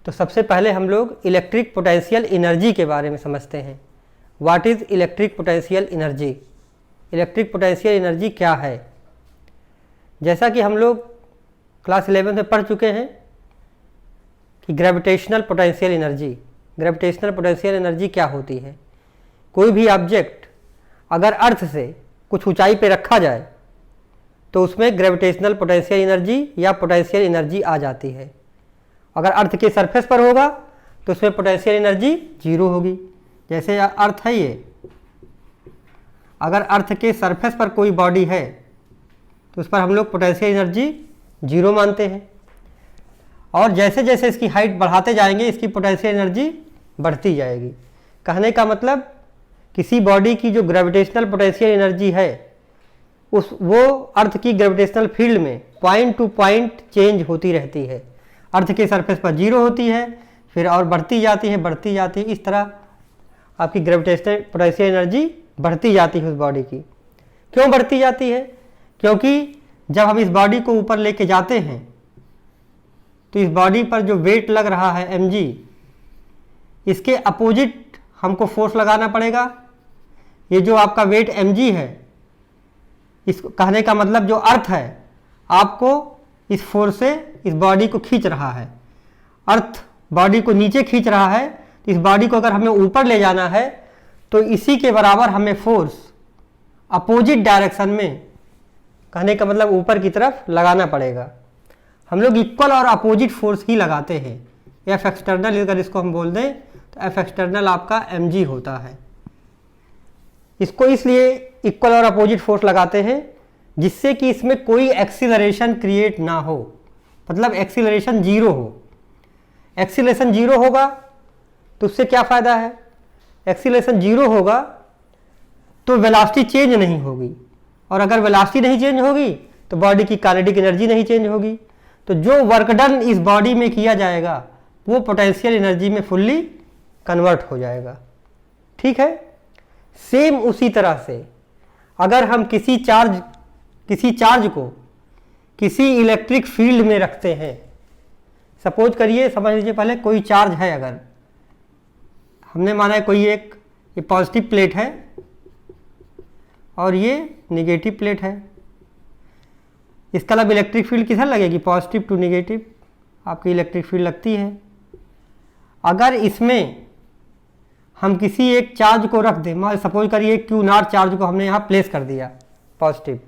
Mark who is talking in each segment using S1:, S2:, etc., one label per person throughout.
S1: तो सबसे पहले हम लोग इलेक्ट्रिक पोटेंशियल एनर्जी के बारे में समझते हैं। What is electric potential energy? Electric potential energy क्या है? जैसा कि हम लोग क्लास 11 में पढ़ चुके हैं कि ग्रेविटेशनल पोटेंशियल एनर्जी क्या होती है। कोई भी ऑब्जेक्ट अगर अर्थ से कुछ ऊंचाई पे रखा जाए तो उसमें ग्रेविटेशनल पोटेंशियल एनर्जी या पोटेंशियल एनर्जी आ जाती है। अगर अर्थ के सरफेस पर होगा तो उसमें पोटेंशियल एनर्जी जीरो होगी। जैसे अर्थ है ये, अगर अर्थ के सरफेस पर कोई बॉडी है तो उस पर हम लोग पोटेंशियल एनर्जी जीरो मानते हैं, और जैसे जैसे इसकी हाइट बढ़ाते जाएंगे इसकी पोटेंशियल एनर्जी बढ़ती जाएगी। कहने का मतलब किसी बॉडी की जो ग्रेविटेशनल पोटेंशियल एनर्जी है वो अर्थ की ग्रेविटेशनल फील्ड में पॉइंट टू पॉइंट चेंज होती रहती है। अर्थ के सरफेस पर जीरो होती है, फिर और बढ़ती जाती है। इस तरह आपकी ग्रेविटेशनल पोटेंशियल एनर्जी बढ़ती जाती है उस बॉडी की। क्यों बढ़ती जाती है? क्योंकि जब हम इस बॉडी को ऊपर लेके जाते हैं तो इस बॉडी पर जो वेट लग रहा है mg, इसके अपोजिट हमको फोर्स लगाना पड़ेगा। ये जो आपका वेट mg है, इस कहने का मतलब जो अर्थ है आपको इस फोर्स से इस बॉडी को खींच रहा है। अर्थ बॉडी को नीचे खींच रहा है, तो इस बॉडी को अगर हमें ऊपर ले जाना है तो इसी के बराबर हमें फोर्स अपोजिट डायरेक्शन में, कहने का मतलब ऊपर की तरफ लगाना पड़ेगा। हम लोग इक्वल और अपोजिट फोर्स ही लगाते हैं। एफ एक्सटर्नल अगर इसको हम बोल दें तो एफ एक्सटर्नल आपका mg होता है। इसको इसलिए इक्वल और अपोजिट फोर्स लगाते हैं जिससे कि इसमें कोई एक्सीलरेशन क्रिएट ना हो, मतलब एक्सीलरेशन जीरो हो। एक्सीलरेशन जीरो होगा तो उससे क्या फ़ायदा है? एक्सीलरेशन जीरो होगा तो वेलोसिटी चेंज नहीं होगी, और अगर वेलोसिटी नहीं चेंज होगी तो बॉडी की काइनेटिक एनर्जी नहीं चेंज होगी। तो जो वर्क डन इस बॉडी में किया जाएगा वो पोटेंशियल एनर्जी में फुल्ली कन्वर्ट हो जाएगा। ठीक है। सेम उसी तरह से अगर हम किसी चार्ज को किसी इलेक्ट्रिक फील्ड में रखते हैं, सपोज करिए, समझ लीजिए पहले कोई चार्ज है, अगर हमने माना है कोई एक ये पॉजिटिव प्लेट है और ये नेगेटिव प्लेट है, इसका मतलब इलेक्ट्रिक फील्ड किधर लगेगी? पॉजिटिव टू नेगेटिव आपकी इलेक्ट्रिक फील्ड लगती है। अगर इसमें हम किसी एक चार्ज को रख दें, मान सपोज करिए Q0 चार्ज को हमने यहाँ प्लेस कर दिया पॉजिटिव,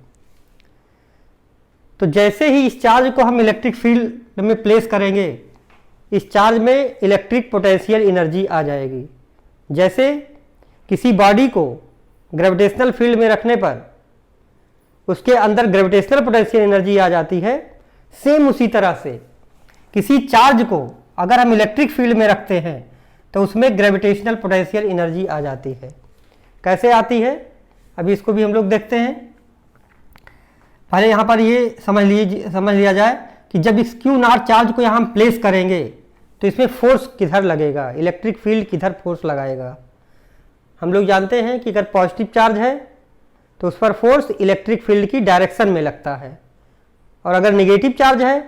S1: तो जैसे ही इस चार्ज को हम इलेक्ट्रिक फील्ड में प्लेस करेंगे इस चार्ज में इलेक्ट्रिक पोटेंशियल एनर्जी आ जाएगी। जैसे किसी बॉडी को ग्रेविटेशनल फील्ड में रखने पर उसके अंदर ग्रेविटेशनल पोटेंशियल एनर्जी आ जाती है, सेम उसी तरह से किसी चार्ज को अगर हम इलेक्ट्रिक फील्ड में रखते हैं तो उसमें ग्रेविटेशनल पोटेंशियल एनर्जी आ जाती है। कैसे आती है अभी इसको भी हम लोग देखते हैं। पहले यहाँ पर ये समझ लिया जाए कि जब इस Q0 चार्ज को यहाँ हम प्लेस करेंगे तो इसमें फोर्स किधर लगेगा, इलेक्ट्रिक फील्ड किधर फोर्स लगाएगा। हम लोग जानते हैं कि अगर पॉजिटिव चार्ज है तो उस पर फोर्स इलेक्ट्रिक फील्ड की डायरेक्शन में लगता है, और अगर नेगेटिव चार्ज है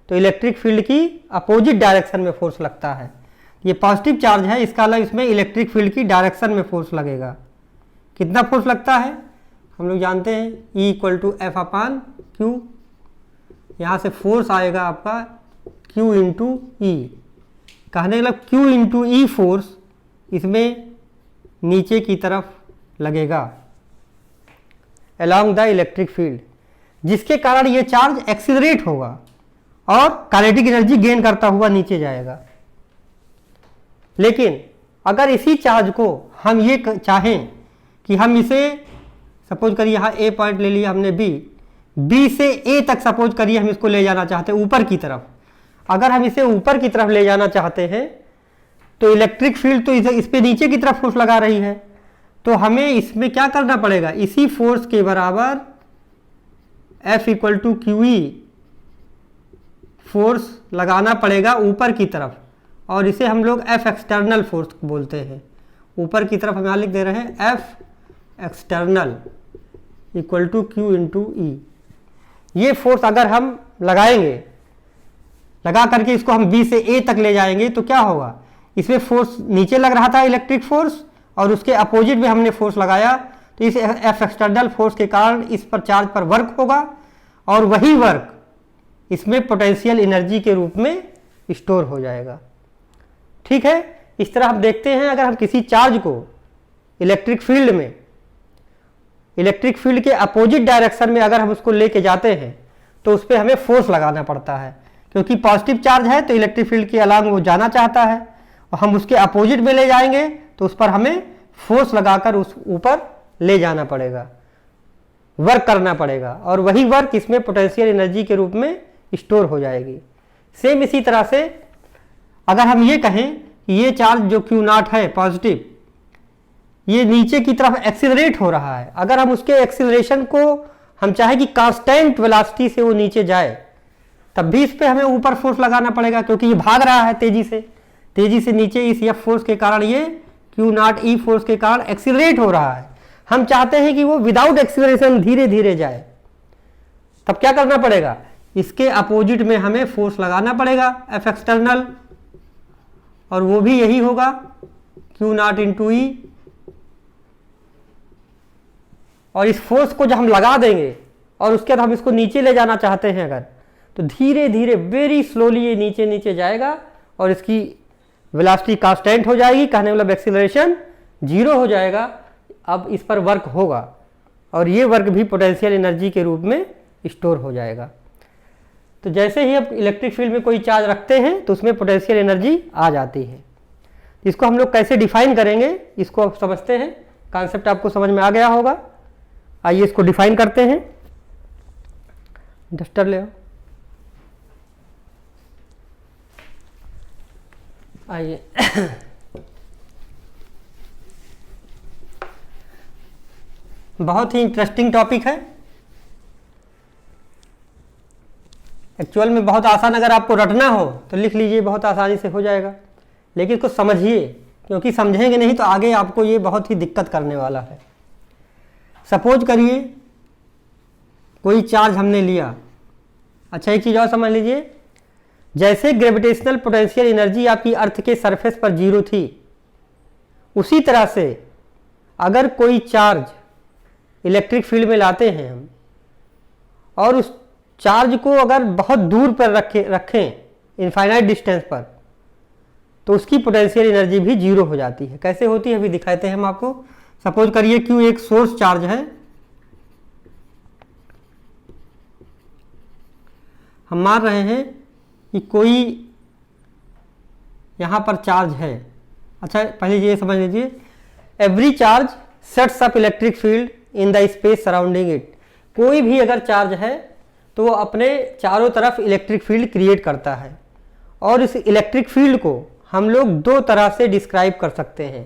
S1: तो इलेक्ट्रिक फील्ड की अपोजिट डायरेक्शन में फोर्स लगता है। ये पॉजिटिव चार्ज है, इसका मतलब इसमें इलेक्ट्रिक फील्ड की डायरेक्शन में फोर्स लगेगा। कितना फोर्स लगता है हम लोग जानते हैं, E = F/Q। यहाँ से फोर्स आएगा आपका Q × E। कहने का मतलब Q × E फोर्स इसमें नीचे की तरफ लगेगा अलोंग द इलेक्ट्रिक फील्ड, जिसके कारण ये चार्ज एक्सीलरेट होगा और काइनेटिक एनर्जी गेन करता हुआ नीचे जाएगा। लेकिन अगर इसी चार्ज को हम ये चाहें कि हम इसे सपोज करिए यहाँ A पॉइंट ले लिया हमने, B से A तक सपोज करिए हम इसको ले जाना चाहते हैं ऊपर की तरफ। अगर हम इसे ऊपर की तरफ ले जाना चाहते हैं तो इलेक्ट्रिक फील्ड तो इस पे नीचे की तरफ फोर्स लगा रही है, तो हमें इसमें क्या करना पड़ेगा? इसी फोर्स के बराबर F = QE फोर्स लगाना पड़ेगा ऊपर की तरफ, और इसे हम लोग F एक्सटर्नल फोर्स बोलते हैं। ऊपर की तरफ हम यहाँ लिख दे रहे हैं F एक्सटर्नल = Q × E। ये फोर्स अगर हम लगाएंगे लगा करके इसको हम बी से ए तक ले जाएंगे तो क्या होगा, इसमें फोर्स नीचे लग रहा था इलेक्ट्रिक फोर्स और उसके अपोजिट में हमने फोर्स लगाया, तो इस एफ एक्सटर्नल फोर्स के कारण इस पर चार्ज पर वर्क होगा और वही वर्क इसमें पोटेंशियल एनर्जी के रूप में स्टोर हो जाएगा। ठीक है, इस तरह हम देखते हैं अगर हम किसी चार्ज को इलेक्ट्रिक फील्ड में, इलेक्ट्रिक फील्ड के अपोजिट डायरेक्शन में अगर हम उसको लेके जाते हैं तो उस पर हमें फोर्स लगाना पड़ता है, क्योंकि पॉजिटिव चार्ज है तो इलेक्ट्रिक फील्ड के अलांग वो जाना चाहता है और हम उसके अपोजिट में ले जाएंगे तो उस पर हमें फोर्स लगाकर उस ऊपर ले जाना पड़ेगा, वर्क करना पड़ेगा और वही वर्क इसमें पोटेंशियल एनर्जी के रूप में स्टोर हो जाएगी। सेम इसी तरह से अगर हम ये कहें कि ये चार्ज जो Q0 है पॉजिटिव, ये नीचे की तरफ एक्सिलरेट हो रहा है, अगर हम उसके एक्सिलरेशन को हम चाहें कि कांस्टेंट वेलोसिटी से वो नीचे जाए तब भी इस पे हमें ऊपर फोर्स लगाना पड़ेगा, क्योंकि ये भाग रहा है तेजी से नीचे इस F फोर्स के कारण, ये Q0 E फोर्स के कारण एक्सिलरेट हो रहा है। हम चाहते हैं कि वो विदाउट एक्सिलरेशन धीरे धीरे जाए, तब क्या करना पड़ेगा, इसके अपोजिट में हमें फोर्स लगाना पड़ेगा F एक्सटर्नल, और वो भी यही होगा Q0 इंटू E। और इस फोर्स को जब हम लगा देंगे और उसके बाद हम इसको नीचे ले जाना चाहते हैं अगर, तो धीरे धीरे वेरी स्लोली ये नीचे नीचे जाएगा और इसकी वेलोसिटी कांस्टेंट हो जाएगी, कहने मतलब एक्सीलरेशन 0 हो जाएगा। अब इस पर वर्क होगा और ये वर्क भी पोटेंशियल एनर्जी के रूप में स्टोर हो जाएगा। तो जैसे ही आप इलेक्ट्रिक फील्ड में कोई चार्ज रखते हैं तो उसमें पोटेंशियल एनर्जी आ जाती है। इसको हम लोग कैसे डिफाइन करेंगे, इसको आप समझते हैं, कॉन्सेप्ट आपको समझ में आ गया होगा। आइए इसको डिफाइन करते हैं। डस्टर ले आओ। आइए बहुत ही इंटरेस्टिंग टॉपिक है, एक्चुअल में बहुत आसान, अगर आपको रटना हो तो लिख लीजिए, बहुत आसानी से हो जाएगा, लेकिन इसको समझिए, क्योंकि समझेंगे नहीं तो आगे आपको ये बहुत ही दिक्कत करने वाला है। सपोज करिए कोई चार्ज हमने लिया। अच्छा एक चीज़ और समझ लीजिए, जैसे ग्रेविटेशनल पोटेंशियल एनर्जी आपकी अर्थ के सरफेस पर 0 थी, उसी तरह से अगर कोई चार्ज इलेक्ट्रिक फील्ड में लाते हैं हम और उस चार्ज को अगर बहुत दूर पर रखें इनफाइनाइट डिस्टेंस पर, तो उसकी पोटेंशियल एनर्जी भी 0 हो जाती है। कैसे होती है अभी दिखाते हैं हम आपको। सपोज करिए Q एक सोर्स चार्ज है, हम मान रहे हैं कि कोई यहां पर चार्ज है। अच्छा पहले ये समझ लीजिए, every charge sets up electric field in the space surrounding it. कोई भी अगर चार्ज है तो वो अपने चारों तरफ इलेक्ट्रिक फील्ड क्रिएट करता है, और इस इलेक्ट्रिक फील्ड को हम लोग 2 तरह से डिस्क्राइब कर सकते हैं।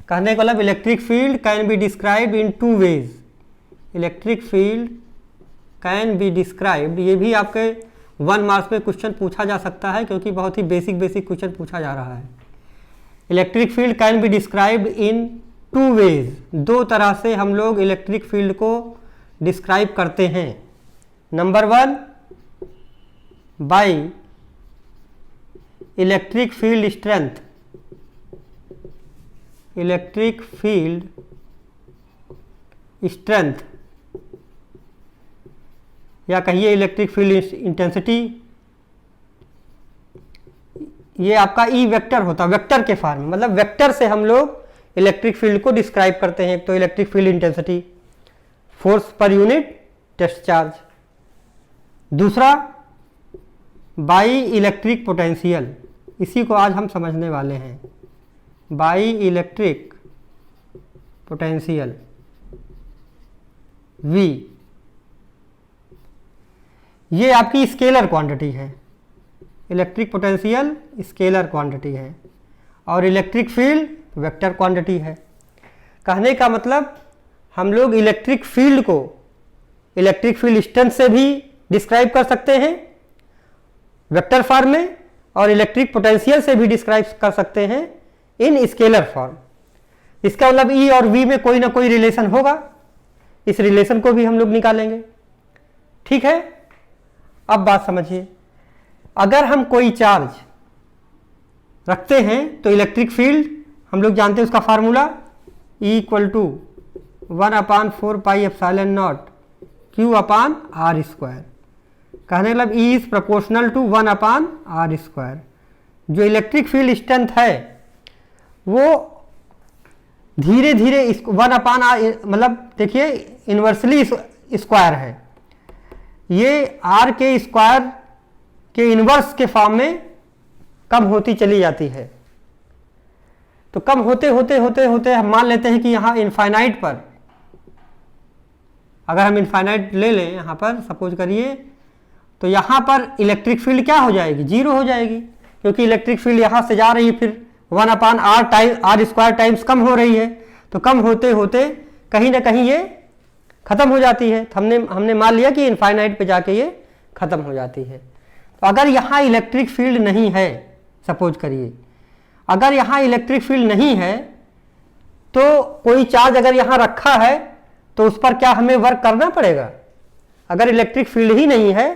S1: कहने का मतलब electric field can be described in 2 ways. Electric field can be described, ये भी आपके 1 मार्क्स में क्वेश्चन पूछा जा सकता है, क्योंकि बहुत ही बेसिक क्वेश्चन पूछा जा रहा है। Electric field can be described in 2 ways, 2 तरह से हम लोग इलेक्ट्रिक फील्ड को डिस्क्राइब करते हैं। Number 1 by electric field strength. Electric field strength या कहिए इलेक्ट्रिक फील्ड इंटेंसिटी, ये आपका ई वेक्टर होता है, वेक्टर के फॉर्म में, मतलब वेक्टर से हम लोग इलेक्ट्रिक फील्ड को डिस्क्राइब करते हैं। एक तो electric field intensity, force per unit test charge. दूसरा बाई इलेक्ट्रिक पोटेंशियल, इसी को आज हम समझने वाले हैं। बाई इलेक्ट्रिक पोटेंशियल V, ये आपकी स्केलर क्वांटिटी है। इलेक्ट्रिक पोटेंशियल स्केलर क्वांटिटी है और इलेक्ट्रिक फील्ड वेक्टर क्वांटिटी है। कहने का मतलब हम लोग इलेक्ट्रिक फील्ड को इलेक्ट्रिक फील्ड स्ट्रेंथ से भी डिस्क्राइब कर सकते हैं वेक्टर फॉर्म में, और इलेक्ट्रिक पोटेंशियल से भी डिस्क्राइब कर सकते हैं इन स्केलर फॉर्म। इसका मतलब E और V में कोई ना कोई रिलेशन होगा, इस रिलेशन को भी हम लोग निकालेंगे। ठीक है, अब बात समझिए। अगर हम कोई चार्ज रखते हैं तो इलेक्ट्रिक फील्ड हम लोग जानते हैं उसका फार्मूला E = 1/4πε0 Q/r²। कहने मतलब E is proportional to 1/r²। जो इलेक्ट्रिक फील्ड स्ट्रेंथ है वो धीरे धीरे इसको 1/r मतलब देखिए इन्वर्सली स्क्वायर है, ये r के स्क्वायर के इन्वर्स के फॉर्म में कम होती चली जाती है। तो कम होते होते होते होते हम मान लेते हैं कि यहाँ इनफाइनाइट पर, अगर हम इनफाइनाइट ले लें यहाँ पर सपोज करिए, तो यहाँ पर इलेक्ट्रिक फील्ड क्या हो जाएगी, जीरो हो जाएगी, क्योंकि इलेक्ट्रिक फील्ड यहाँ से जा रही है, फिर 1/r² टाइम्स कम हो रही है। तो कम होते होते कहीं ना कहीं ये खत्म हो जाती है। तो हमने मान लिया कि इनफाइनाइट पे जाके ये खत्म हो जाती है। तो अगर यहाँ इलेक्ट्रिक फील्ड नहीं है, सपोज करिए अगर यहाँ इलेक्ट्रिक फील्ड नहीं है, तो कोई चार्ज अगर यहाँ रखा है तो उस पर क्या हमें वर्क करना पड़ेगा। अगर इलेक्ट्रिक फील्ड ही नहीं है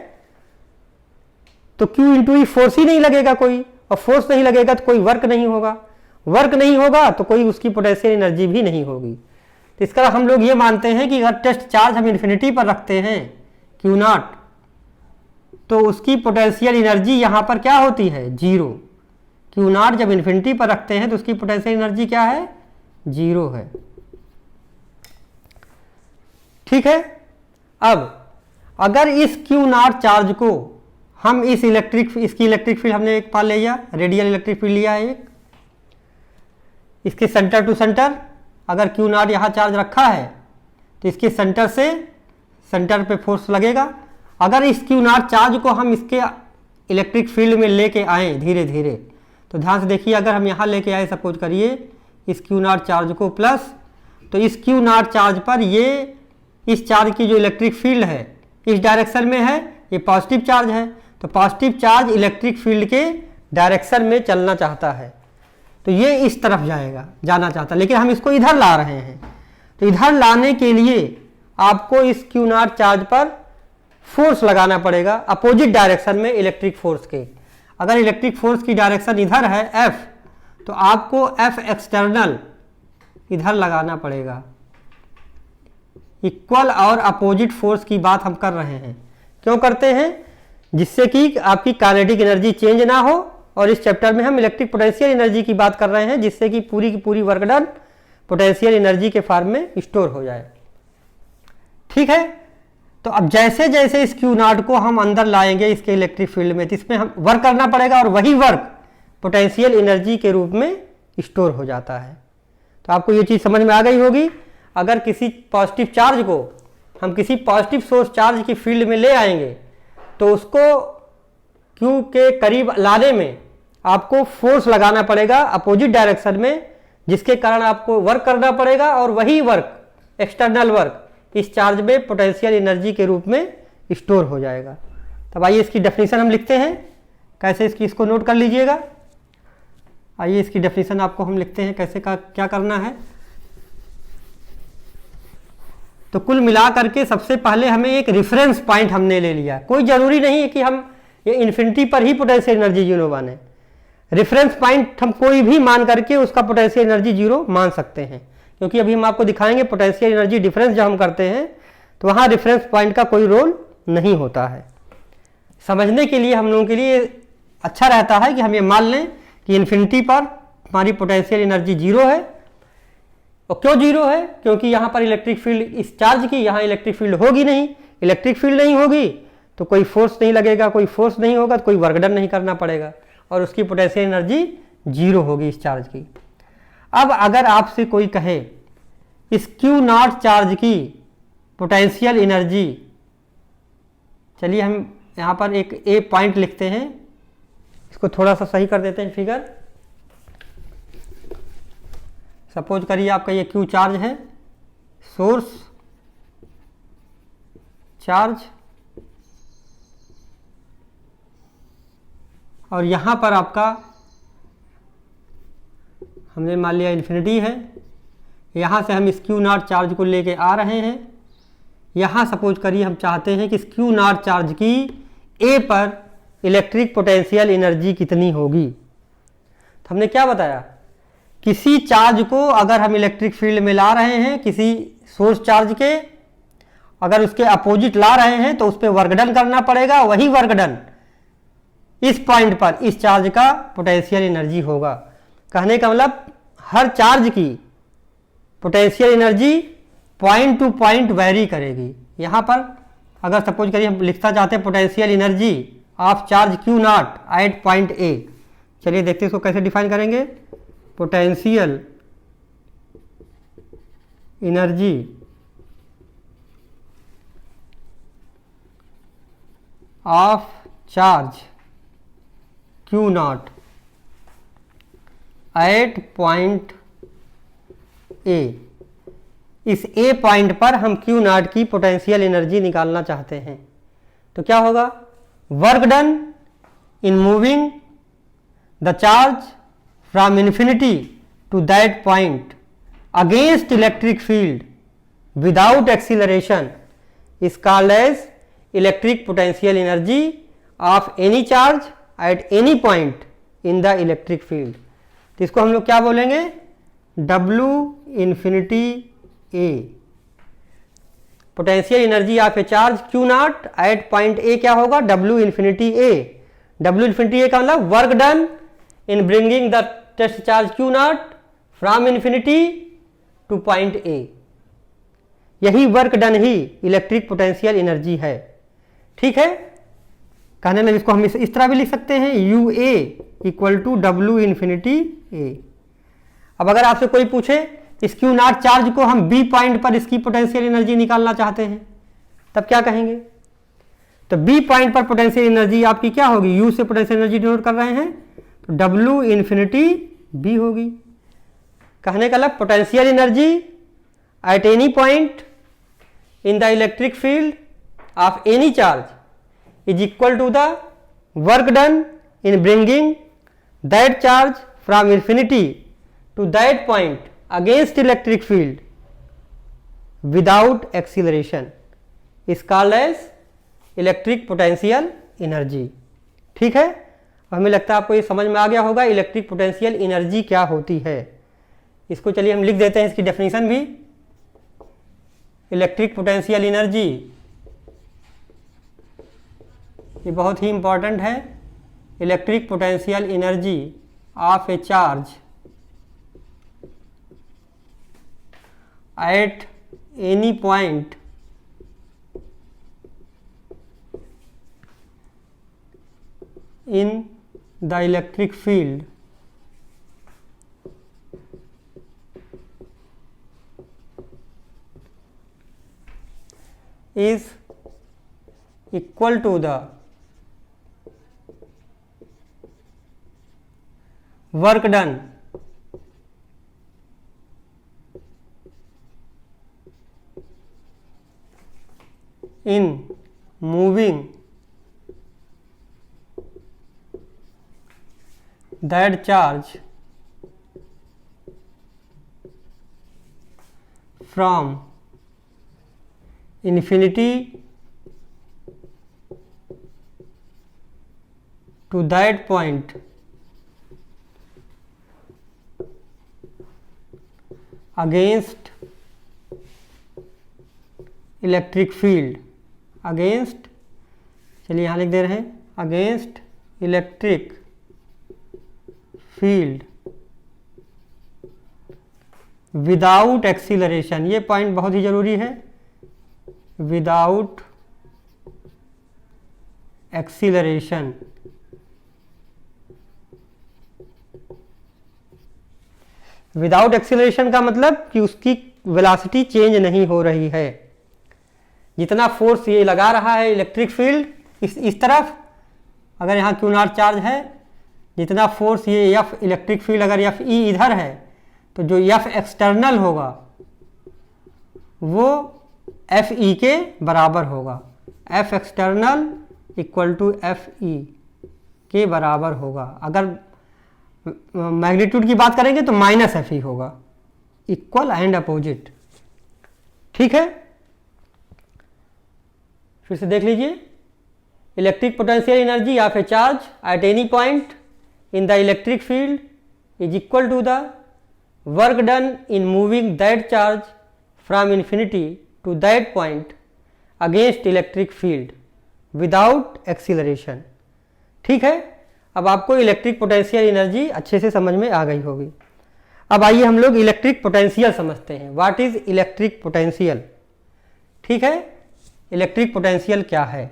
S1: तो Q × E फोर्स ही नहीं लगेगा कोई, और फोर्स नहीं लगेगा तो कोई वर्क नहीं होगा, वर्क नहीं होगा तो कोई उसकी पोटेंशियल एनर्जी भी नहीं होगी। तो इस तरह हम लोग ये मानते हैं कि अगर टेस्ट चार्ज हम इन्फिनिटी पर रखते हैं Q0, तो उसकी पोटेंशियल एनर्जी यहाँ पर क्या होती है, जीरो। Q0 जब इन्फिनिटी पर रखते हैं तो उसकी पोटेंशियल एनर्जी क्या है, जीरो है। ठीक है। अब अगर इस Q0 चार्ज को हम इसकी इलेक्ट्रिक फील्ड हमने एक पार ले लिया, रेडियल इलेक्ट्रिक फील्ड लिया है एक, इसके सेंटर टू सेंटर अगर Q0 यहाँ चार्ज रखा है तो इसके सेंटर से सेंटर पे फोर्स लगेगा। अगर इस Q0 चार्ज को हम इसके इलेक्ट्रिक फील्ड में लेके आए धीरे धीरे, तो ध्यान से देखिए अगर हम यहाँ लेके आए सपोज करिए इस Q0 चार्ज को प्लस, तो इस Q0 चार्ज पर ये इस चार्ज की जो इलेक्ट्रिक फील्ड है इस डायरेक्शन में है, ये पॉजिटिव चार्ज है, तो पॉजिटिव चार्ज इलेक्ट्रिक फील्ड के डायरेक्शन में चलना चाहता है, तो ये इस तरफ जाना चाहता है, लेकिन हम इसको इधर ला रहे हैं। तो इधर लाने के लिए आपको इस Q0 चार्ज पर फोर्स लगाना पड़ेगा अपोजिट डायरेक्शन में इलेक्ट्रिक फोर्स के। अगर इलेक्ट्रिक फोर्स की डायरेक्शन इधर है F, तो आपको F एक्सटर्नल इधर लगाना पड़ेगा। इक्वल और अपोजिट फोर्स की बात हम कर रहे हैं, क्यों करते हैं, जिससे कि आपकी काइनेटिक एनर्जी चेंज ना हो, और इस चैप्टर में हम इलेक्ट्रिक पोटेंशियल एनर्जी की बात कर रहे हैं, जिससे कि पूरी की पूरी वर्क डन पोटेंशियल एनर्जी के फॉर्म में स्टोर हो जाए। ठीक है। तो अब जैसे जैसे इस Q0 को हम अंदर लाएंगे इसके इलेक्ट्रिक फील्ड में, तो इसमें हम वर्क करना पड़ेगा, और वही वर्क पोटेंशियल एनर्जी के रूप में स्टोर हो जाता है। तो आपको ये चीज़ समझ में आ गई होगी। अगर किसी पॉजिटिव चार्ज को हम किसी पॉजिटिव सोर्स चार्ज की फील्ड में ले आएंगे, तो उसको Q के करीब लाने में आपको फोर्स लगाना पड़ेगा अपोजिट डायरेक्शन में, जिसके कारण आपको वर्क करना पड़ेगा, और वही वर्क एक्सटर्नल वर्क इस चार्ज में पोटेंशियल एनर्जी के रूप में स्टोर हो जाएगा। तब आइए इसकी डेफिनेशन हम लिखते हैं, कैसे इसको नोट कर लीजिएगा। आइए इसकी डेफिनेशन आपको हम लिखते हैं, कैसे क्या करना है। तो कुल मिला करके सबसे पहले हमें एक रेफरेंस पॉइंट हमने ले लिया। कोई जरूरी नहीं है कि हम ये इन्फिनिटी पर ही पोटेंशियल एनर्जी जीरो माने, रेफरेंस पॉइंट हम कोई भी मान करके उसका पोटेंशियल एनर्जी जीरो मान सकते हैं, क्योंकि अभी हम आपको दिखाएंगे पोटेंशियल एनर्जी डिफरेंस जब हम करते हैं तो वहाँ रेफरेंस पॉइंट का कोई रोल नहीं होता है। समझने के लिए हम लोगों के लिए अच्छा रहता है कि हम ये मान लें कि इन्फिनिटी पर हमारी पोटेंशियल एनर्जी जीरो है। और क्यों जीरो है, क्योंकि यहाँ पर इलेक्ट्रिक फील्ड इस चार्ज की यहाँ इलेक्ट्रिक फील्ड होगी नहीं, इलेक्ट्रिक फील्ड नहीं होगी तो कोई फोर्स नहीं लगेगा, कोई फोर्स नहीं होगा तो कोई वर्क डन नहीं करना पड़ेगा, और उसकी पोटेंशियल एनर्जी जीरो होगी इस चार्ज की। अब अगर आपसे कोई कहे इस Q0 चार्ज की पोटेंशियल एनर्जी, चलिए हम यहाँ पर एक ए पॉइंट लिखते हैं, इसको थोड़ा सा सही कर देते हैं फिगर। सपोज करिए आपका ये Q चार्ज है, सोर्स चार्ज, और यहाँ पर आपका हमने मान लिया इन्फिनिटी है। यहाँ से हम इस Q0 चार्ज को लेके आ रहे हैं। यहाँ सपोज करिए हम चाहते हैं कि इस Q0 चार्ज की ए पर इलेक्ट्रिक पोटेंशियल एनर्जी कितनी होगी। तो हमने क्या बताया, किसी चार्ज को अगर हम इलेक्ट्रिक फील्ड में ला रहे हैं, किसी सोर्स चार्ज के अगर उसके अपोजिट ला रहे हैं तो उस पर वर्क डन करना पड़ेगा, वही वर्क डन इस पॉइंट पर इस चार्ज का पोटेंशियल एनर्जी होगा। कहने का मतलब हर चार्ज की potential energy point two point very करेगी। यहाँ पर अगर सपोज करिए हम लिखना चाहते हैं potential energy of charge Q not at point A, चलिए देखते हैं इसको कैसे डिफाइन करेंगे। Potential energy of charge Q not at point A, इस ए पॉइंट पर हम क्यू नॉट की पोटेंशियल एनर्जी निकालना चाहते हैं। तो क्या होगा, work done in moving the charge from infinity to that point against electric field without acceleration is called as electric potential energy of any charge at any point in the electric field. तो इसको हम लोग क्या बोलेंगे, W infinity A, potential energy of a charge Q not at point A क्या होगा, W infinity A. W infinity A का मतलब work done in bringing the test charge Q naught from infinity to point A. यही work done ही electric potential energy है। ठीक है, कहने में इसको हम इस तरह भी लिख सकते हैं, U A equal to W infinity A. अब अगर आपसे कोई पूछे इस क्यू नॉट चार्ज को हम बी पॉइंट पर इसकी पोटेंशियल एनर्जी निकालना चाहते हैं, तब क्या कहेंगे। तो बी पॉइंट पर पोटेंशियल एनर्जी आपकी क्या होगी, यू से पोटेंशियल एनर्जी डिनोट कर रहे हैं तो डब्ल्यू इन्फिनिटी बी होगी। कहने का मतलब potential energy at any point in the electric field of any charge is equal to the work done in bringing that charge from infinity to that point against electric field without acceleration is called as electric potential energy। ठीक है, हमें लगता है आपको ये समझ में आ गया होगा इलेक्ट्रिक पोटेंशियल एनर्जी क्या होती है। इसको चलिए हम लिख देते हैं, इसकी डेफिनेशन भी। इलेक्ट्रिक पोटेंशियल एनर्जी ये बहुत ही इंपॉर्टेंट है। Electric potential energy of a charge at any point in the electric field is equal to the work done in moving that charge from infinity to that point against electric field, against, चलिए यहाँ लिख दे रहे हैं, against electric field without acceleration. ये point बहुत ही जरूरी है, without acceleration. Without acceleration का मतलब कि उसकी वेलोसिटी चेंज नहीं हो रही है। जितना फोर्स ये लगा रहा है इलेक्ट्रिक फील्ड इस तरफ, अगर यहाँ क्यू नॉट चार्ज है, जितना फोर्स ये एफ इलेक्ट्रिक फील्ड अगर एफ ई इधर है तो जो एफ एक्सटर्नल होगा वो एफ ई के बराबर होगा। F external equal to F E के बराबर होगा। अगर मैग्नीट्यूड की बात करेंगे तो माइनस एफ ई होगा, इक्वल एंड अपोजिट। ठीक है, फिर से देख लीजिए, electric potential energy of a charge at any point in the electric field is equal to the work done in moving that charge from infinity to that point against electric field without acceleration. ठीक है, अब आपको electric potential energy अच्छे से समझ में आ गई होगी। अब आइए हम लोग इलेक्ट्रिक पोटेंशियल समझते हैं। What is electric potential? ठीक है, इलेक्ट्रिक पोटेंशियल क्या है?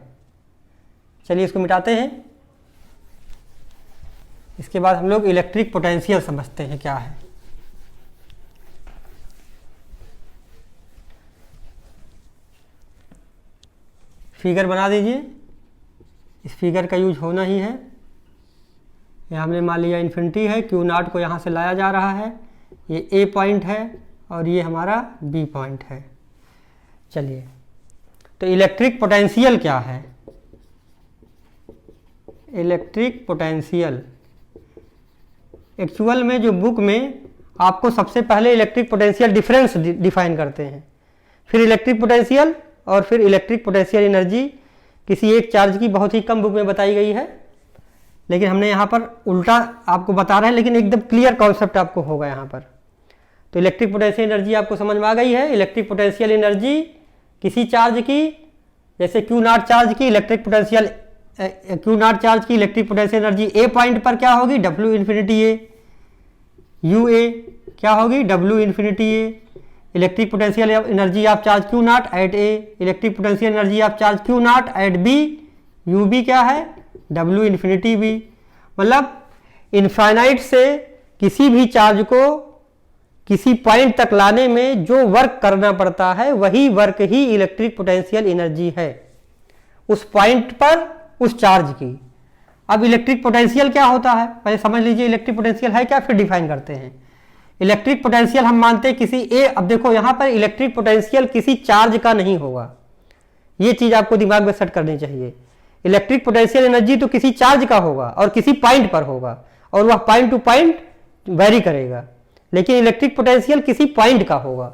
S1: चलिए इसको मिटाते हैं। इसके बाद हम लोग इलेक्ट्रिक पोटेंशियल समझते हैं क्या है। फिगर बना दीजिए, इस फिगर का यूज होना ही है। यहाँ हमने मान लिया इन्फिनिटी है, क्यू नॉट को यहाँ से लाया जा रहा है, ये ए पॉइंट है और ये हमारा बी पॉइंट है। चलिए, तो इलेक्ट्रिक पोटेंशियल क्या है? इलेक्ट्रिक पोटेंशियल एक्चुअल में जो बुक में आपको सबसे पहले इलेक्ट्रिक पोटेंशियल डिफरेंस डिफाइन करते हैं, फिर इलेक्ट्रिक पोटेंशियल और फिर इलेक्ट्रिक पोटेंशियल एनर्जी किसी एक चार्ज की बहुत ही कम बुक में बताई गई है, लेकिन हमने यहाँ पर उल्टा आपको बता रहे हैं, लेकिन एकदम क्लियर कॉन्सेप्ट आपको होगा यहाँ पर। तो इलेक्ट्रिक पोटेंशियल एनर्जी आपको समझ में आ गई है। इलेक्ट्रिक पोटेंशियल एनर्जी किसी चार्ज की, जैसे क्यू नॉट चार्ज की electric potential, Q nought charge की electric potential energy A point पर क्या होगी? W infinity A, U A क्या होगी? W infinity A. Electric potential energy of charge Q not at A, electric potential energy of charge Q not at B, U B क्या है? W infinity B. मतलब infinite से किसी भी charge को किसी पॉइंट तक लाने में जो वर्क करना पड़ता है वही वर्क ही इलेक्ट्रिक पोटेंशियल एनर्जी है उस पॉइंट पर उस चार्ज की। अब इलेक्ट्रिक पोटेंशियल क्या होता है पहले समझ लीजिए। इलेक्ट्रिक पोटेंशियल है क्या, फिर डिफाइन करते हैं। इलेक्ट्रिक पोटेंशियल हम मानते हैं किसी ए, अब देखो यहां पर इलेक्ट्रिक पोटेंशियल किसी चार्ज का नहीं होगा, ये चीज आपको दिमाग में सेट करनी चाहिए। इलेक्ट्रिक पोटेंशियल एनर्जी तो किसी चार्ज का होगा और किसी पॉइंट पर होगा और वह पॉइंट टू पॉइंट वेरी करेगा, लेकिन इलेक्ट्रिक पोटेंशियल किसी पॉइंट का होगा।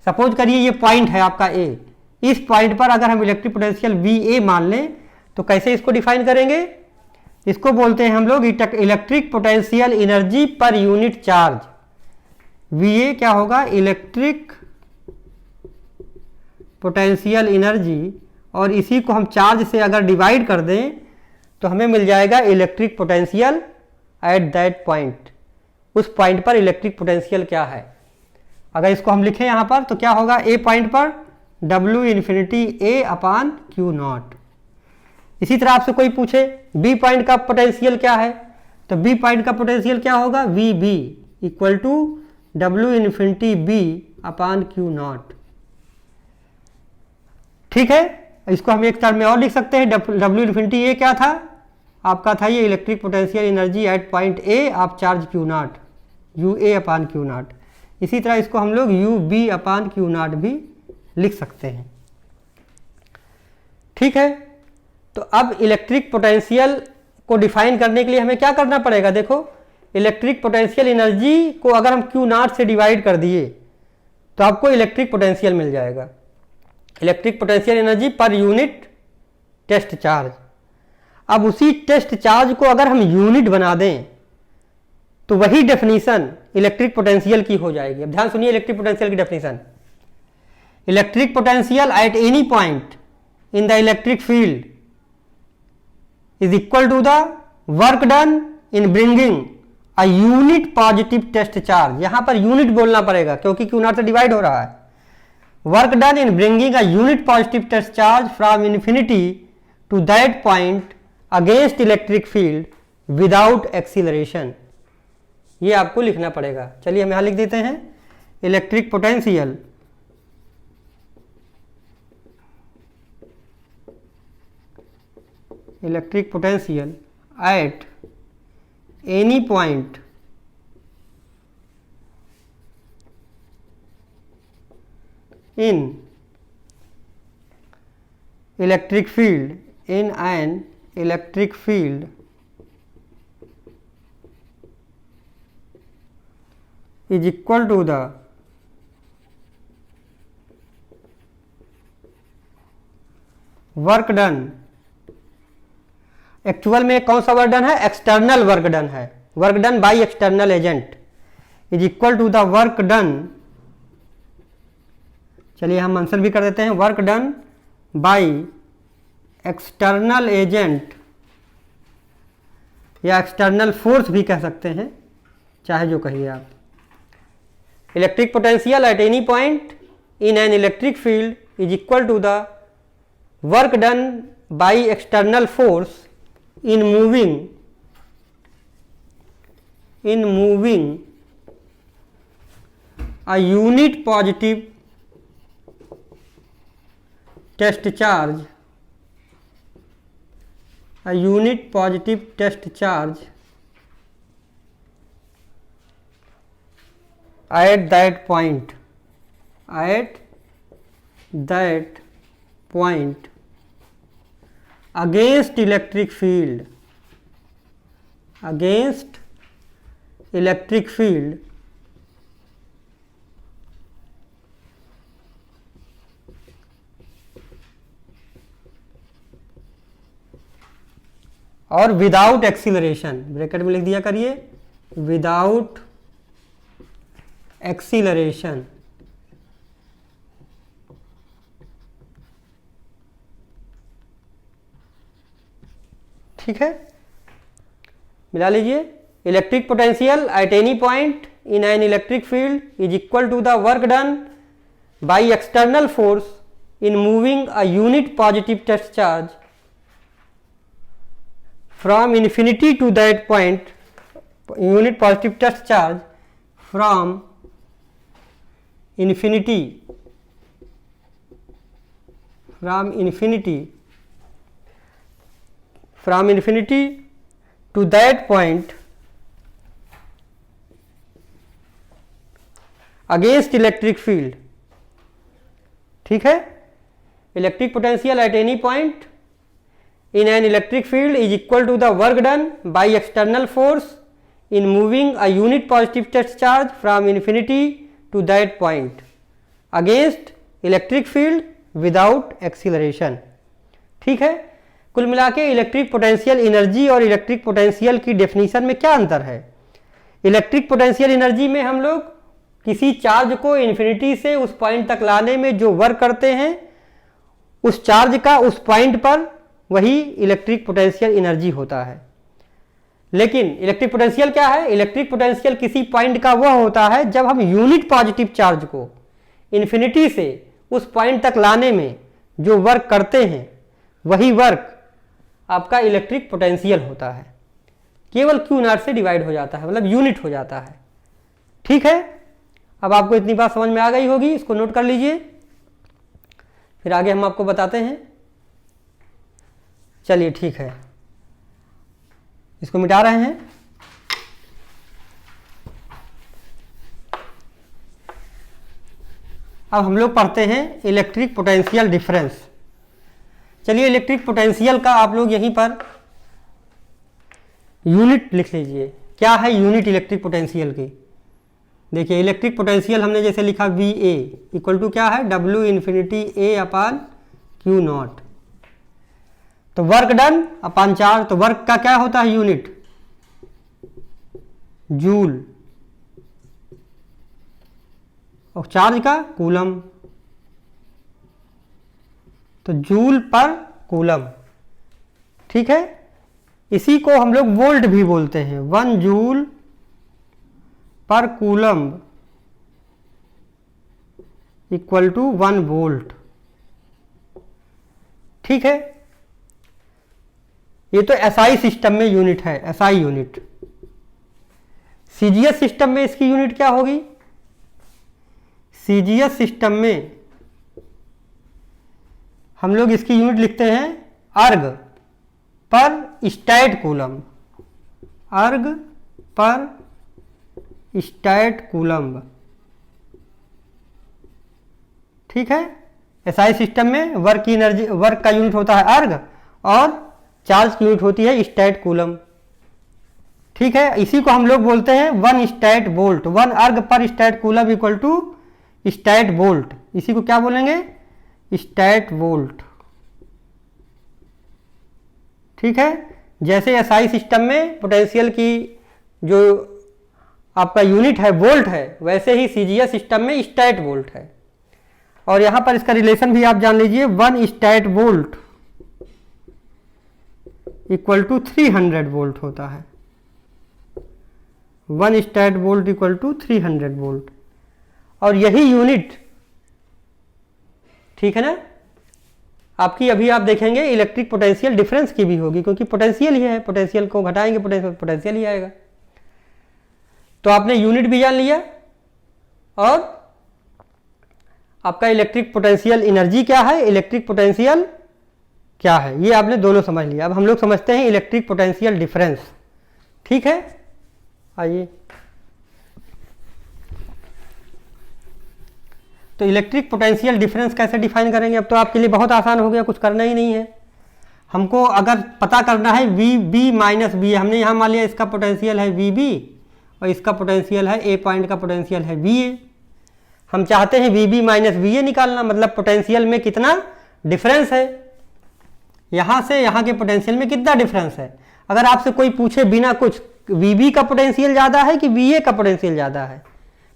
S1: सपोज करिए ये पॉइंट है आपका ए, इस पॉइंट पर अगर हम इलेक्ट्रिक पोटेंशियल वी ए मान लें तो कैसे इसको डिफाइन करेंगे? इसको बोलते हैं हम लोग electric potential energy per unit charge. V A क्या होगा? इलेक्ट्रिक पोटेंशियल एनर्जी, और इसी को हम चार्ज से अगर डिवाइड कर दें तो हमें मिल जाएगा electric potential at that point. उस पॉइंट पर इलेक्ट्रिक पोटेंशियल क्या है? अगर इसको हम लिखें यहाँ पर तो क्या होगा? ए पॉइंट पर डब्ल्यू इन्फिनिटी ए अपॉन क्यू नॉट। इसी तरह आपसे कोई पूछे बी पॉइंट का पोटेंशियल क्या है, तो बी पॉइंट का पोटेंशियल क्या होगा? V B equal to W infinity B upon Q not. ठीक है, इसको हम एक टर्म में और लिख सकते हैं। डब्ल्यू इन्फिनिटी ए क्या था आपका? था ये electric potential energy at point A of charge Q nought, U A upon Q nought. इसी तरह इसको हम लोग U B upon Q nought भी लिख सकते हैं। ठीक है, तो अब इलेक्ट्रिक पोटेंशियल को डिफाइन करने के लिए हमें क्या करना पड़ेगा? देखो, इलेक्ट्रिक पोटेंशियल एनर्जी को अगर हम क्यू नॉट से डिवाइड कर दिए तो आपको इलेक्ट्रिक पोटेंशियल मिल जाएगा। Electric potential energy per unit test charge. अब उसी टेस्ट चार्ज को अगर हम यूनिट बना दें तो वही डेफिनेशन इलेक्ट्रिक पोटेंशियल की हो जाएगी। अब ध्यान सुनिए इलेक्ट्रिक पोटेंशियल की definition. Electric potential at any point in the electric field is equal to the work done in bringing a unit positive test charge. यहां पर यूनिट बोलना पड़ेगा क्योंकि क्यू नॉट से डिवाइड हो रहा है। Work done in bringing a unit positive test charge from infinity to that point against electric field without acceleration. ये आपको लिखना पड़ेगा। चलिए हम यहां लिख देते हैं electric potential at any point in electric field, in an electric field is equal to the work done actual में कौन सा वर्क डन है, एक्सटर्नल वर्क डन है, work done by external agent is equal to the work done, चलिए हम answer भी कर देते हैं, work done by external agent या एक्सटर्नल फोर्स भी कह सकते हैं, चाहे जो कहिए आप। Electric potential at any point in an electric field is equal to the work done by external force in moving a unit positive test charge at that point against electric field और without acceleration, bracket में लिख दिया करिए, without acceleration. ठीक है, मिला लीजिए। Electric potential at any point in an electric field is equal to the work done by external force in moving a unit positive test charge from infinity to that point, unit positive test charge from infinity to that point against electric field। ठीक है, electric potential at any point in an electric field is equal to the work done by external force in moving a unit positive test charge from infinity to that point against electric field without acceleration. ठीक है, कुल मिला के electric potential energy और electric potential की definition में क्या अंतर है। इलेक्ट्रिक पोटेंशियल एनर्जी में हम लोग किसी चार्ज को इन्फिनिटी से उस पॉइंट तक लाने में जो वर्क करते हैं, उस चार्ज का उस पॉइंट पर वही इलेक्ट्रिक पोटेंशियल एनर्जी होता है। लेकिन इलेक्ट्रिक पोटेंशियल क्या है, इलेक्ट्रिक पोटेंशियल किसी पॉइंट का वह होता है जब हम यूनिट पॉजिटिव चार्ज को इन्फिनिटी से उस पॉइंट तक लाने में जो वर्क करते हैं, वही वर्क आपका इलेक्ट्रिक पोटेंशियल होता है। केवल क्यू नॉट से डिवाइड हो जाता है, मतलब यूनिट हो जाता है। ठीक है, अब आपको इतनी बात समझ में आ गई होगी, इसको नोट कर लीजिए, फिर आगे हम आपको बताते हैं। चलिए ठीक है, इसको मिटा रहे हैं। अब हम लोग पढ़ते हैं इलेक्ट्रिक पोटेंशियल डिफरेंस। चलिए, इलेक्ट्रिक पोटेंशियल का आप लोग यहीं पर यूनिट लिख लीजिए। क्या है यूनिट इलेक्ट्रिक पोटेंशियल की? देखिए, इलेक्ट्रिक पोटेंशियल हमने जैसे लिखा वी ए इक्वल टू क्या है, W infinity A upon Q nought. तो वर्क डन अपान चार्ज, तो वर्क का क्या होता है यूनिट, जूल, और चार्ज का कूलम, तो जूल पर कूलम। ठीक है, इसी को हम लोग वोल्ट भी बोलते हैं, 1 जूल पर कूलम इक्वल टू 1 वोल्ट। ठीक है, ये तो एसआई सिस्टम में यूनिट है, एसआई यूनिट। सीजीएस सिस्टम में इसकी यूनिट क्या होगी, सीजीएस सिस्टम में हम लोग इसकी यूनिट लिखते हैं अर्ग पर स्टैट कूलम, अर्ग पर स्टैट कूलम। ठीक है, एसआई सिस्टम में वर्क की एनर्जी, वर्क का यूनिट होता है अर्ग और चार्ज की यूनिट होती है स्टैट कूलम। ठीक है, इसी को हम लोग बोलते हैं 1 stat volt, 1 erg per statcoulomb equal to statvolt. इसी को क्या बोलेंगे, स्टैट वोल्ट। ठीक है, जैसे एसआई सिस्टम में पोटेंशियल की जो आपका यूनिट है वोल्ट है, वैसे ही सीजीएस सिस्टम में स्टैट वोल्ट है। और यहां पर इसका रिलेशन भी आप जान लीजिए, 1 statvolt equal to 300 volt होता है। 1 statvolt equal to 300 volt. और यही यूनिट, ठीक है ना, आपकी अभी आप देखेंगे इलेक्ट्रिक पोटेंशियल डिफरेंस की भी होगी, क्योंकि पोटेंशियल ही है, पोटेंशियल को घटाएंगे पोटेंशियल ही आएगा। तो आपने यूनिट भी जान लिया और आपका इलेक्ट्रिक पोटेंशियल एनर्जी क्या है, इलेक्ट्रिक पोटेंशियल क्या है, ये आपने दोनों समझ लिया। अब हम लोग समझते हैं इलेक्ट्रिक पोटेंशियल डिफरेंस। ठीक है, आइए। तो इलेक्ट्रिक पोटेंशियल डिफरेंस कैसे डिफाइन करेंगे? अब तो आपके लिए बहुत आसान हो गया, कुछ करना ही नहीं है। हमको अगर पता करना है वी बी माइनस बी, हमने यहाँ मान लिया इसका पोटेंशियल है वी बी और इसका पोटेंशियल है ए पॉइंट का पोटेंशियल है वी ए। हम चाहते हैं V B minus V A निकालना, मतलब पोटेंशियल में कितना डिफरेंस है, यहाँ से यहाँ के पोटेंशियल में कितना डिफरेंस है। अगर आपसे कोई पूछे बिना कुछ वी बी का पोटेंशियल ज़्यादा है कि वी ए का पोटेंशियल ज़्यादा है,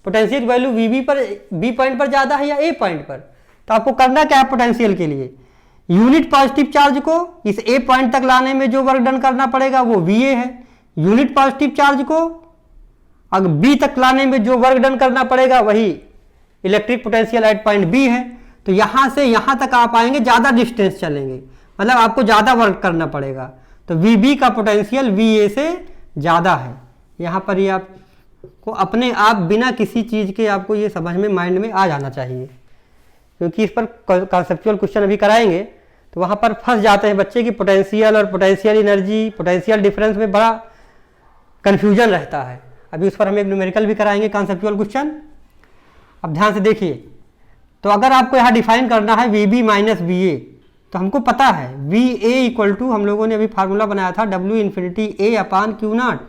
S1: पोटेंशियल वैल्यू वी बी पर बी पॉइंट पर ज़्यादा है या ए पॉइंट पर, तो आपको करना क्या है पोटेंशियल के लिए, यूनिट पॉजिटिव चार्ज को इस ए पॉइंट तक लाने में जो वर्क डन करना पड़ेगा वो वी ए है, यूनिट पॉजिटिव चार्ज को अगर बी तक लाने में जो वर्क डन करना पड़ेगा वही electric potential at point B है। तो यहाँ से यहाँ तक आप आएंगे, ज़्यादा डिस्टेंस चलेंगे, मतलब आपको ज़्यादा वर्क करना पड़ेगा। तो वी बी का पोटेंशियल वी ए से ज़्यादा है। यहाँ पर ये आपको अपने आप बिना किसी चीज़ के आपको ये समझ में माइंड में आ जाना चाहिए, क्योंकि इस पर कॉन्सेप्चुअल क्वेश्चन अभी कराएंगे तो वहाँ पर फंस जाते हैं बच्चे की पोटेंशियल और पोटेंशियल एनर्जी, पोटेंशियल डिफरेंस में बड़ा कन्फ्यूजन रहता है। अभी उस पर हम एक न्यूमेरिकल भी कराएंगे कॉन्सेप्चुअल क्वेश्चन। अब ध्यान से देखिए, तो अगर आपको यहाँ डिफाइन करना है V B minus V A, तो हमको पता है वी ए इक्वल टू, हम लोगों ने अभी फार्मूला बनाया था W infinity A upon Q nought,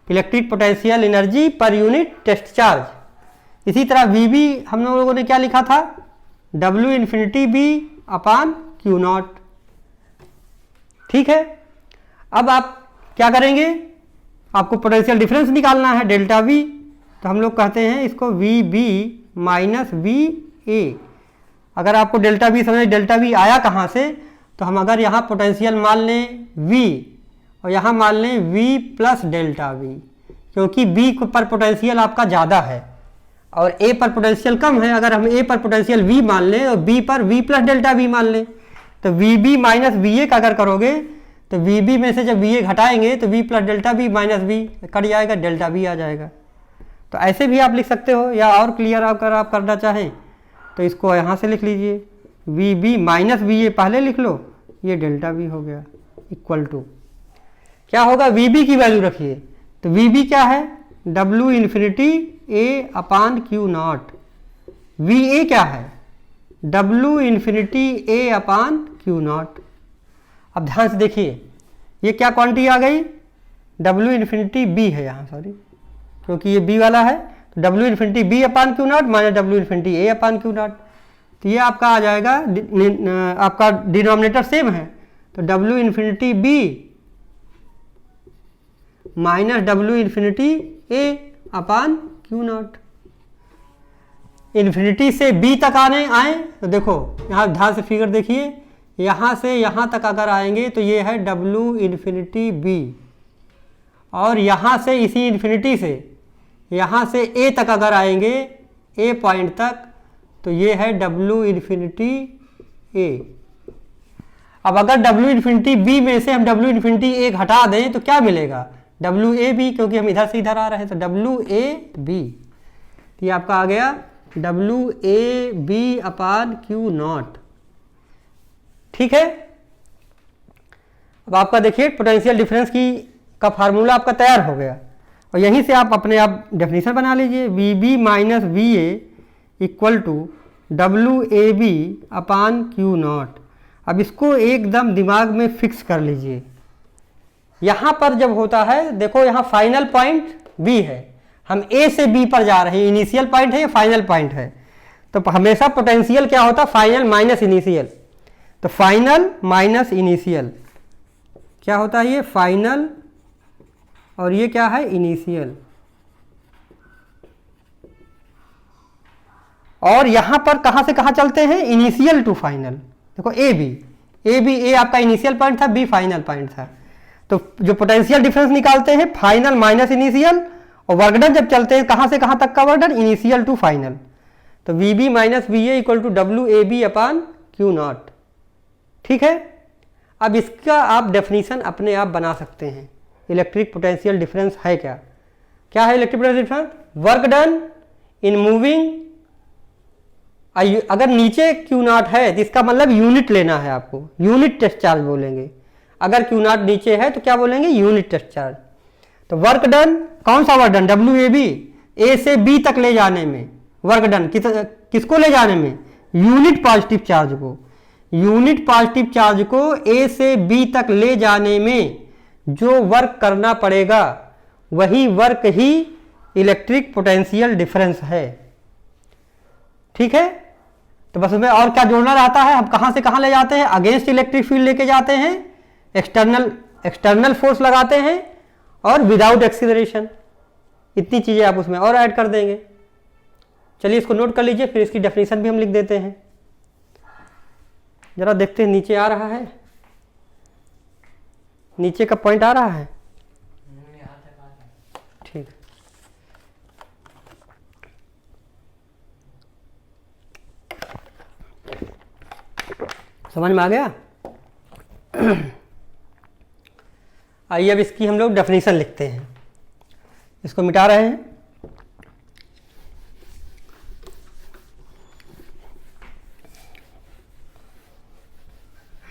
S1: electric potential energy per unit test charge. इसी तरह वी बी हम लोगों ने क्या लिखा था, W infinity B upon Q not. ठीक है, अब आप क्या करेंगे, आपको पोटेंशियल डिफरेंस निकालना है डेल्टा वी। तो हम लोग कहते हैं इसको V B minus V A. अगर आपको डेल्टा वी समझ, डेल्टा वी आया कहाँ से, तो हम अगर यहाँ पोटेंशियल मान लें वी और यहाँ मान लें वी प्लस डेल्टा वी, क्योंकि बी पर पोटेंशियल आपका ज़्यादा है और ए पर पोटेंशियल कम है। अगर हम ए पर पोटेंशियल वी मान लें और बी पर वी प्लस डेल्टा वी मान लें, तो V B minus V A का अगर करोगे तो वी बी में से जब वी ए घटाएंगे तो V plus delta B minus V cut जाएगा, डेल्टा वी आ जाएगा। तो ऐसे भी आप लिख सकते हो, या और क्लियर अगर आप करना चाहें तो इसको यहाँ से लिख लीजिए, V B minus V A पहले लिख लो, ये डेल्टा वी हो गया, इक्वल टू क्या होगा, वी बी की वैल्यू रखिए। तो वी बी क्या है, W infinity A upon Q not. V A क्या है, W infinity A upon Q nought. अब ध्यान से देखिए, ये क्या क्वांटिटी आ गई, डब्ल्यू इन्फिनिटी बी है यहाँ, सॉरी क्योंकि ये बी वाला है, तो W infinity B upon Q nought minus W infinity A upon Q nought. तो ये आपका आ जाएगा, आपका डिनोमिनेटर सेम है, तो W infinity B minus W infinity A upon Q nought. Infinity से बी तक आए तो देखो यहाँ ध्यान से फिगर देखिए, यहाँ से यहाँ तक अगर आएंगे तो ये है डब्ल्यू इन्फिनिटी बी, और यहाँ से इसी इन्फिनिटी से यहाँ से ए तक अगर आएंगे, ए पॉइंट तक, तो ये है डब्ल्यू इन्फिनिटी ए। अब अगर डब्ल्यू इन्फिनिटी बी में से हम डब्ल्यू इन्फिनिटी ए घटा दें तो क्या मिलेगा, डब्ल्यू ए बी, क्योंकि हम इधर से इधर आ रहे हैं, तो डब्ल्यू ए बी, ये आपका आ गया W A B upon Q not. ठीक है, अब आपका देखिए पोटेंशियल डिफरेंस का फार्मूला आपका तैयार हो गया, और यहीं से आप अपने आप डेफिनेशन बना लीजिए, V B minus V A equal to W A B upon Q nought. अब इसको एकदम दिमाग में फिक्स कर लीजिए। यहाँ पर जब होता है, देखो यहाँ फाइनल पॉइंट बी है, हम ए से बी पर जा रहे हैं, इनिशियल पॉइंट है या फाइनल पॉइंट है, तो हमेशा पोटेंशियल क्या होता है, फाइनल माइनस इनिशियल। तो फाइनल माइनस इनिशियल, क्या होता है ये फाइनल और ये क्या है इनिशियल। और यहां पर कहां से कहां चलते हैं इनिशियल टू फाइनल। देखो ए आपका इनिशियल पॉइंट था, बी फाइनल पॉइंट था। तो जो पोटेंशियल डिफरेंस निकालते हैं फाइनल माइनस इनिशियल, और वर्क डन जब चलते हैं कहां से कहां तक का work done initial to final. तो V B minus V A equal to W A B upon Q not. ठीक है, अब इसका आप डेफिनेशन अपने आप बना सकते हैं। इलेक्ट्रिक पोटेंशियल डिफरेंस है क्या, क्या है electric potential difference? Work done in moving, अगर नीचे क्यू नॉट है तो इसका मतलब यूनिट लेना है आपको, यूनिट टेस्ट चार्ज बोलेंगे। अगर क्यू नॉट नीचे है तो क्या बोलेंगे यूनिट टेस्ट चार्ज। तो वर्क डन, कौन सा work done W A B, A से बी तक ले जाने में वर्क डन किसको ले जाने में यूनिट पॉजिटिव चार्ज को, यूनिट पॉजिटिव चार्ज को ए से बी तक ले जाने में जो वर्क करना पड़ेगा वही वर्क ही इलेक्ट्रिक पोटेंशियल डिफरेंस है। ठीक है, तो बस उसमें और क्या जोड़ना रहता है, हम कहां से कहां ले जाते हैं अगेंस्ट इलेक्ट्रिक फील्ड लेके जाते हैं, एक्सटर्नल फोर्स लगाते हैं और विदाउट एक्सीलरेशन, इतनी चीजें आप उसमें और ऐड कर देंगे। चलिए इसको नोट कर लीजिए, फिर इसकी डेफिनेशन भी हम लिख देते हैं। जरा देखते हैं नीचे आ रहा है, नीचे का पॉइंट आ रहा है। ठीक, समझ में आ गया। आइए अब इसकी हम लोग डेफिनेशन लिखते हैं, इसको मिटा रहे हैं।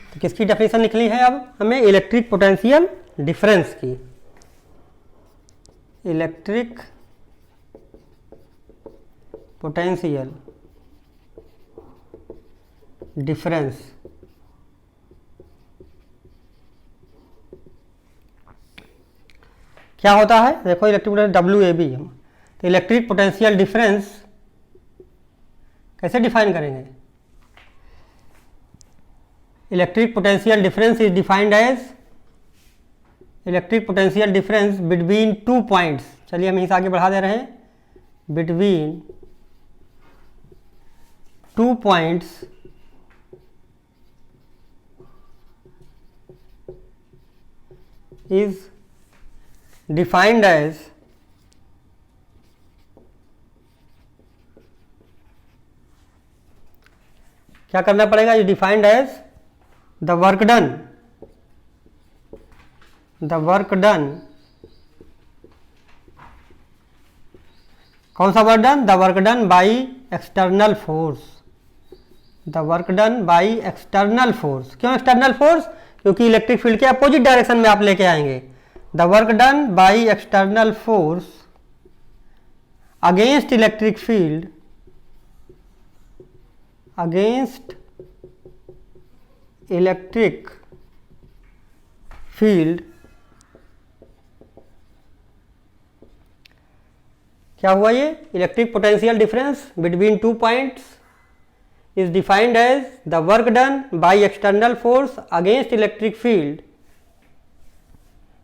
S1: तो किसकी डेफिनेशन निकली है अब हमें इलेक्ट्रिक पोटेंशियल डिफरेंस की। इलेक्ट्रिक पोटेंशियल डिफरेंस क्या होता है, देखो electric potential W A B. तो इलेक्ट्रिक पोटेंशियल डिफरेंस कैसे डिफाइन करेंगे? Electric potential difference is defined as electric potential difference between two points. चलिए हम इसे आगे बढ़ा दे रहे हैं, between two points is defined as क्या करना पड़ेगा, is defined as the work done कौन सा work done, the work done by external force, the work done by external force. क्यों एक्सटर्नल फोर्स? क्योंकि इलेक्ट्रिक फील्ड के अपोजिट डायरेक्शन में आप लेके आएंगे। The work done by external force against electric field, against electric field. क्या हुआ ये, electric potential difference between two points is defined as the work done by external force against electric field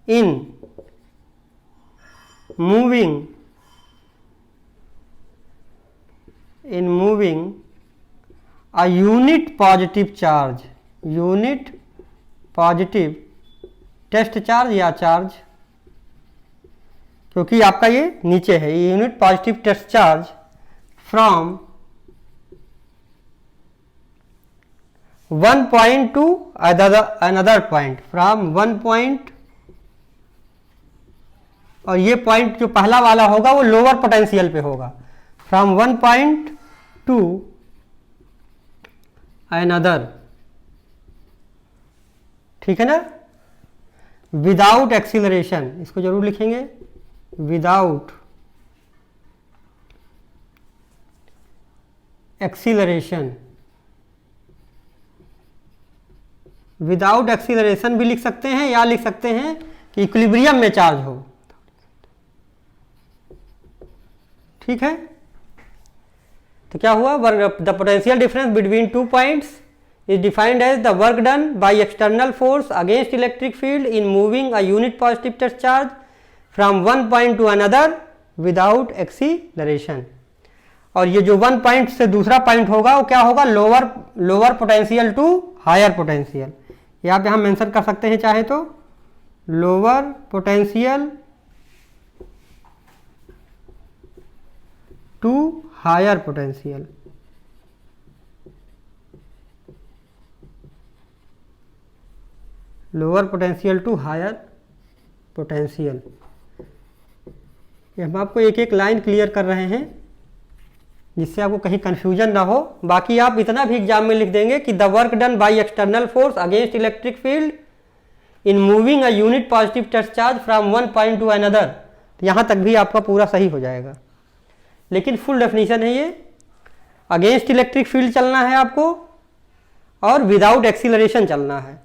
S1: in moving a unit positive charge, unit positive test charge या charge, क्योंकि आपका ये नीचे है, ये unit positive test charge from one point to another point, from one point, और ये point जो पहला वाला होगा वो लोअर पोटेंशियल पे होगा, from one point to another. ठीक है ना, विदाउट एक्सीलरेशन, इसको जरूर लिखेंगे, विदाउट एक्सीलरेशन। विदाउट एक्सीलरेशन भी लिख सकते हैं, या लिख सकते हैं कि इक्विलिब्रियम में चार्ज हो। ठीक है, तो क्या हुआ, the potential difference between two points is defined as the work done by external force against electric field in moving a unit positive test charge from one point to another without acceleration। और ये जो one point से दूसरा point होगा वो क्या होगा, lower potential to higher potential. यहाँ पे हम मेंशन कर सकते हैं चाहे तो lower potential to higher potential. Lower potential to higher potential. ये हम आपको एक एक लाइन क्लियर कर रहे हैं जिससे आपको कहीं कंफ्यूजन ना हो। बाकी आप इतना भी एग्जाम में लिख देंगे कि the work done by external force against electric field in moving a unit positive test charge from one point to another, तो यहाँ तक भी आपका पूरा सही हो जाएगा। लेकिन फुल डेफिनेशन है ये, अगेंस्ट इलेक्ट्रिक फील्ड चलना है आपको और विदाउट एक्सीलरेशन चलना है।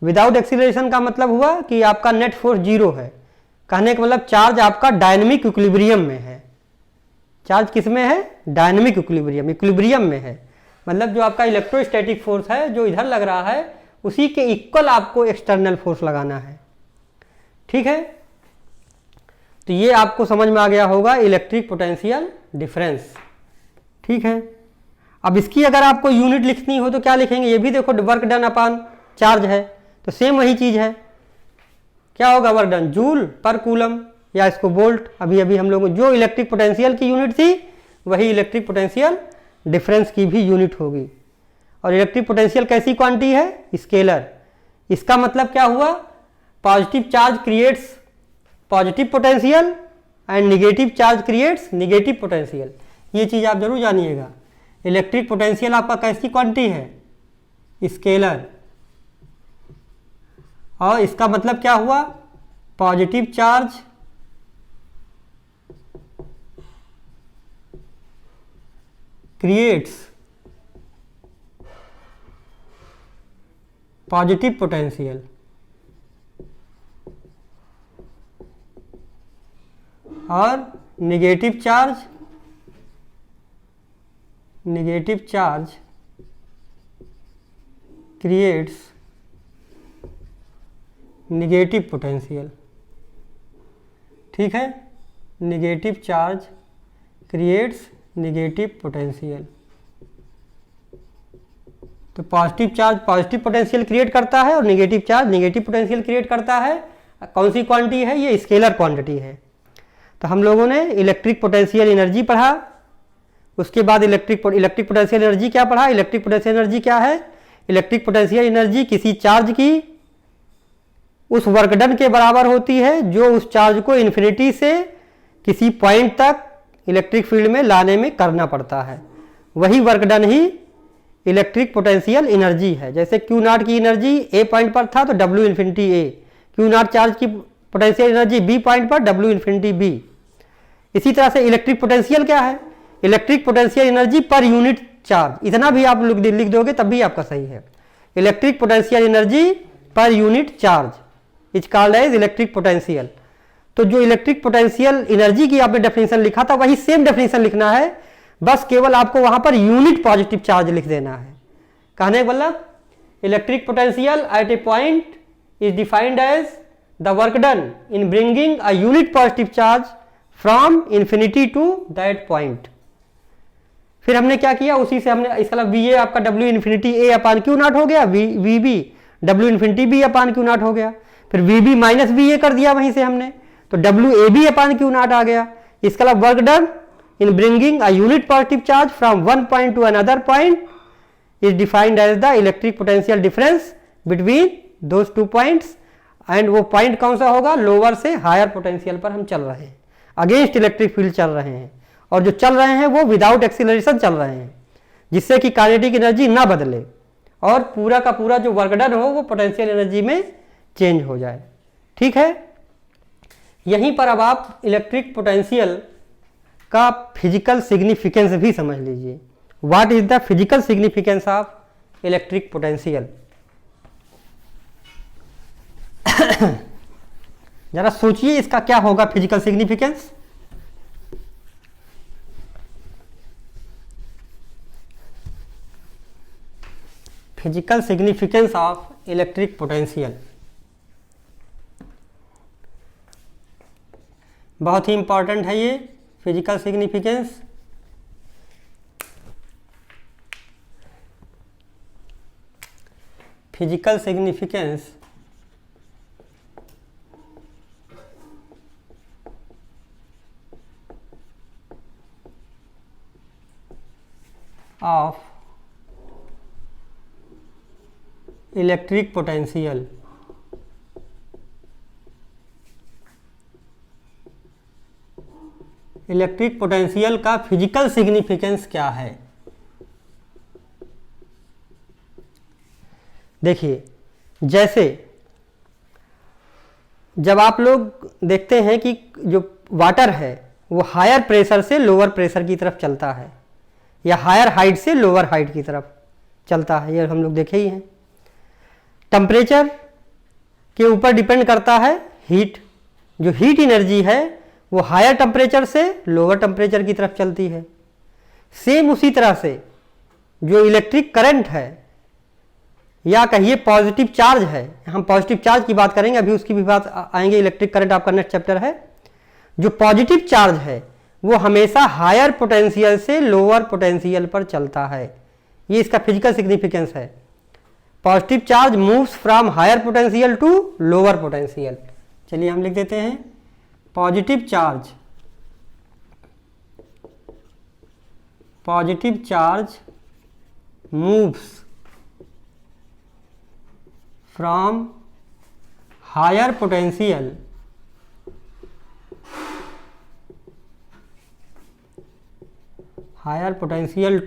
S1: विदाउट एक्सीलरेशन का मतलब हुआ कि आपका नेट फोर्स जीरो है। कहने का मतलब चार्ज आपका डायनेमिक इक्विलिब्रियम में है। चार्ज किस में है, डायनेमिक इक्विलिब्रियम, इक्विलिब्रियम में है। मतलब जो आपका इलेक्ट्रोस्टैटिक फोर्स है जो इधर लग रहा है उसी के इक्वल आपको एक्सटर्नल फोर्स लगाना है। ठीक है, तो ये आपको समझ में आ गया होगा इलेक्ट्रिक पोटेंशियल डिफरेंस। ठीक है, अब इसकी अगर आपको यूनिट लिखनी हो तो क्या लिखेंगे, ये भी देखो वर्क डन अपॉन चार्ज है तो सेम वही चीज है। क्या होगा वर्क डन, जूल पर कूलम या इसको वोल्ट। अभी अभी हम लोग जो इलेक्ट्रिक पोटेंशियल की यूनिट थी वही इलेक्ट्रिक पोटेंशियल डिफरेंस की भी यूनिट होगी। और इलेक्ट्रिक पोटेंशियल कैसी क्वांटिटी है, स्केलर। इसका मतलब क्या हुआ, positive charge creates positive potential and negative charge creates negative potential. ये चीज़ आप जरूर जानिएगा। इलेक्ट्रिक पोटेंशियल आपका कैसी क्वांटिटी है, स्केलर। और इसका मतलब क्या हुआ, positive charge creates positive potential और negative charge creates negative potential. ठीक है, negative charge creates negative potential. तो positive charge positive potential create करता है और negative charge negative potential create करता है। कौन सी क्वांटिटी है, ये स्केलर क्वांटिटी है। तो हम लोगों ने इलेक्ट्रिक पोटेंशियल एनर्जी पढ़ा, उसके बाद इलेक्ट्रिक पोटेंशियल एनर्जी क्या पढ़ा। इलेक्ट्रिक पोटेंशियल एनर्जी क्या है, इलेक्ट्रिक पोटेंशियल एनर्जी किसी चार्ज की उस वर्क डन के बराबर होती है जो उस चार्ज को इन्फिनिटी से किसी पॉइंट तक इलेक्ट्रिक फील्ड में लाने में करना पड़ता है। वही वर्क डन ही इलेक्ट्रिक पोटेंशियल एनर्जी है। जैसे क्यू नॉट की एनर्जी ए पॉइंट पर था तो डब्ल्यू इन्फिनिटी ए, क्यू नॉट चार्ज की पोटेंशियल एनर्जी बी पॉइंट पर डब्ल्यू इन्फिनिटी बी। इसी तरह से इलेक्ट्रिक पोटेंशियल क्या है, electric potential energy per unit charge. इतना भी आप लोग लिख दोगे तब भी आपका सही है। Electric potential energy per unit charge is called as electric potential. तो जो इलेक्ट्रिक पोटेंशियल एनर्जी की आपने डेफिनेशन लिखा था वही सेम डेफिनेशन लिखना है, बस केवल आपको वहां पर यूनिट पॉजिटिव चार्ज लिख देना है। कहने का मतलब electric potential at a point is defined as the work done in bringing a unit positive charge from infinity to that point. फिर हमने क्या किया, उसी से हमने इसका वी ए आपका W infinity A upon Q naught हो गया, V B W infinity B upon Q naught हो गया। फिर V B minus V A कर दिया वहीं से हमने, तो W A B upon Q naught आ गया। इसका मतलब work done in bringing a unit positive charge from one point to another point is defined as the electric potential difference between those two points. And वो point कौन सा होगा, lower से higher potential पर हम चल रहे हैं, अगेंस्ट इलेक्ट्रिक फील्ड चल रहे हैं। और जो चल रहे हैं वो विदाउट एक्सीलरेशन चल रहे हैं, जिससे कि काइनेटिक एनर्जी ना बदले और पूरा का पूरा जो वर्क डन हो वो पोटेंशियल एनर्जी में चेंज हो जाए। ठीक है, यहीं पर अब आप इलेक्ट्रिक पोटेंशियल का फिजिकल सिग्निफिकेंस भी समझ लीजिए। What is the physical significance of electric potential. जरा सोचिए इसका क्या होगा physical significance. Physical significance of electric potential, बहुत ही इंपॉर्टेंट है ये physical significance. Physical significance of electric potential. Electric potential का फिजिकल सिग्निफिकेंस क्या है? देखिए, जैसे जब आप लोग देखते हैं कि जो वाटर है वो हायर प्रेशर से लोअर प्रेशर की तरफ चलता है या हायर हाइट से लोअर हाइट की तरफ चलता है, ये हम लोग देखे ही हैं। टेम्परेचर के ऊपर डिपेंड करता है हीट, जो हीट एनर्जी है वो हायर टेम्परेचर से लोअर टेम्परेचर की तरफ चलती है। सेम उसी तरह से जो इलेक्ट्रिक करंट है या कहिए पॉजिटिव चार्ज है, हम पॉजिटिव चार्ज की बात करेंगे, अभी उसकी भी बात आएंगे, इलेक्ट्रिक करंट आपका नेक्स्ट चैप्टर है। जो पॉजिटिव चार्ज है वो हमेशा हायर पोटेंशियल से लोअर पोटेंशियल पर चलता है, ये इसका फिजिकल सिग्निफिकेंस है। Positive charge moves from higher potential to lower potential. चलिए हम लिख देते हैं positive charge moves from higher potential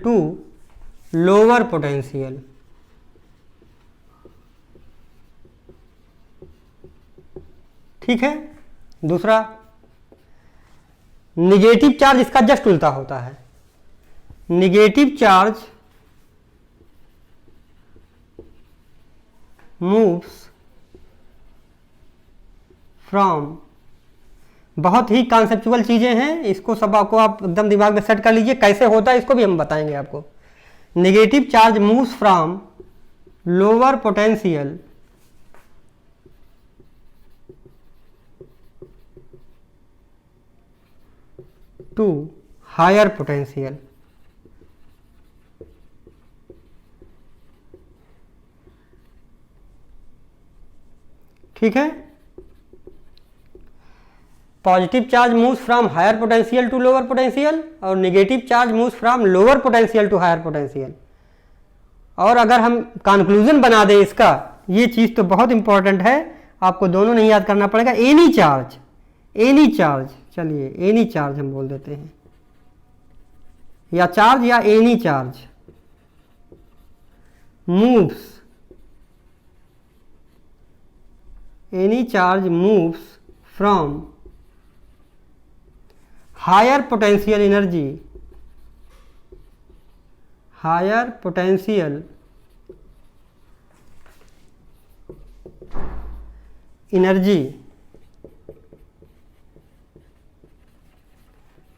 S1: to lower potential। ठीक है। दूसरा, निगेटिव चार्ज इसका जस्ट उल्टा होता है। निगेटिव चार्ज मूव्स फ्रॉम, बहुत ही कॉन्सेप्चुअल चीजें हैं, इसको सब आपको आप एकदम दिमाग में सेट कर लीजिए, कैसे होता है इसको भी हम बताएंगे आपको। Negative charge moves from lower potential to higher potential. ठीक है। Positive charge moves from higher potential to lower potential और negative charge moves from lower potential to higher potential. और अगर हम कंक्लूजन बना दें इसका, ये चीज तो बहुत इंपॉर्टेंट है, आपको दोनों नहीं याद करना पड़ेगा। एनी चार्ज, चलिए एनी चार्ज हम बोल देते हैं, या चार्ज या any charge moves, any charge moves from higher potential energy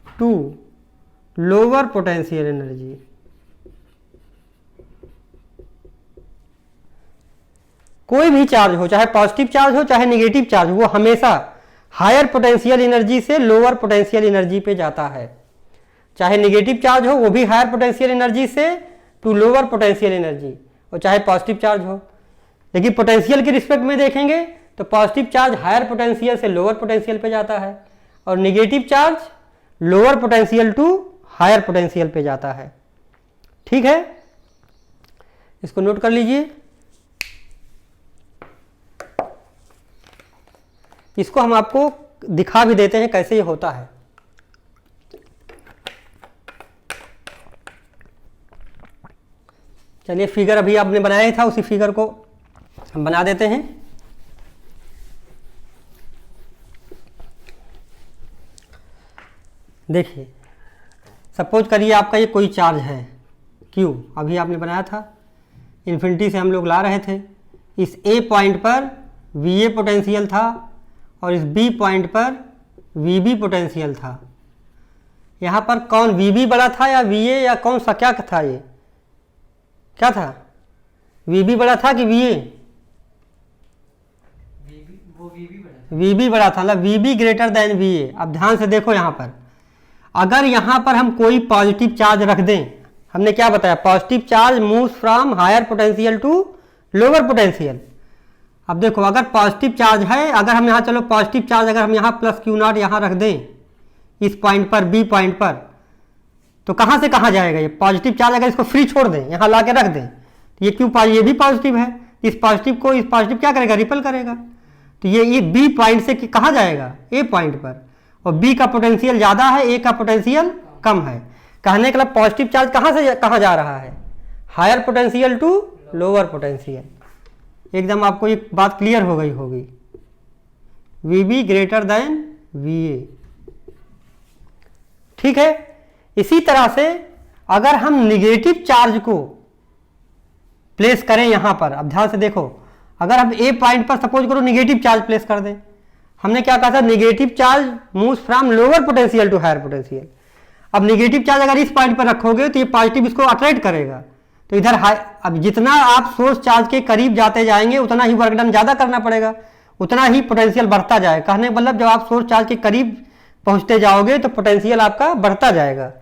S1: to lower potential energy। कोई भी चार्ज हो, चाहे पॉजिटिव चार्ज हो चाहे नेगेटिव चार्ज, वो हमेशा हायर पोटेंशियल एनर्जी से लोअर पोटेंशियल एनर्जी पे जाता है। चाहे नेगेटिव चार्ज हो वो भी हायर पोटेंशियल एनर्जी से टू लोअर पोटेंशियल एनर्जी, और चाहे पॉजिटिव चार्ज हो। लेकिन पोटेंशियल के रिस्पेक्ट में देखेंगे तो पॉजिटिव चार्ज हायर पोटेंशियल से लोअर पोटेंशियल पे जाता है और negative charge lower potential to higher potential पे जाता है। ठीक है, इसको नोट कर लीजिए। इसको हम आपको दिखा भी देते हैं कैसे ये होता है। चलिए, फिगर अभी आपने बनाया ही था, उसी फिगर को हम बना देते हैं। देखिए, सपोज करिए आपका ये कोई चार्ज है Q, अभी आपने बनाया था, इन्फिनिटी से हम लोग ला रहे थे। इस A पॉइंट पर VA पोटेंशियल था और इस B पॉइंट पर VB पोटेंशियल था। यहाँ पर कौन VB बड़ा था या VA, या कौन सा क्या था, ये क्या था? वीबी बड़ा था कि वीए? वीबी बड़ा था, मतलब वीबी ग्रेटर देन वीए। अब ध्यान से देखो यहाँ पर, अगर यहाँ पर हम कोई पॉजिटिव चार्ज रख दें, हमने क्या बताया, positive charge moves from higher potential to lower potential. अब देखो अगर पॉजिटिव चार्ज है, अगर हम यहाँ चलो पॉजिटिव चार्ज अगर हम यहाँ प्लस क्यू नॉट यहाँ रख दें इस पॉइंट पर, बी पॉइंट पर, तो कहाँ से कहाँ जाएगा ये पॉजिटिव चार्ज? अगर इसको फ्री छोड़ दें, यहाँ ला के रख दें, तो ये क्यों, ये भी पॉजिटिव है, इस पॉजिटिव को इस पॉजिटिव क्या करेगा, रिपल करेगा। तो ये बी पॉइंट से कहाँ जाएगा, ए पॉइंट पर, और बी का पोटेंशियल ज़्यादा है, ए का पोटेंशियल कम है। कहने का मतलब पॉजिटिव चार्ज कहाँ से कहाँ जा रहा है, higher potential to lower potential. एकदम आपको एक बात क्लियर हो गई होगी, V B greater than V A. ठीक है। इसी तरह से अगर हम निगेटिव चार्ज को प्लेस करें यहां पर, अब ध्यान से देखो, अगर हम ए पॉइंट पर सपोज करो निगेटिव चार्ज प्लेस कर दें, हमने क्या कहा था, negative charge moves from lower potential to higher potential. अब निगेटिव चार्ज अगर इस पॉइंट पर रखोगे तो ये पॉजिटिव इसको अट्रैक्ट करेगा, तो इधर अब जितना आप सोर्स चार्ज के करीब जाते जाएंगे उतना ही वर्क डन ज़्यादा करना पड़ेगा, उतना ही पोटेंशियल बढ़ता जाएगा। कहने का मतलब जब आप सोर्स चार्ज के करीब पहुंचते जाओगे तो पोटेंशियल आपका बढ़ता जाएगा।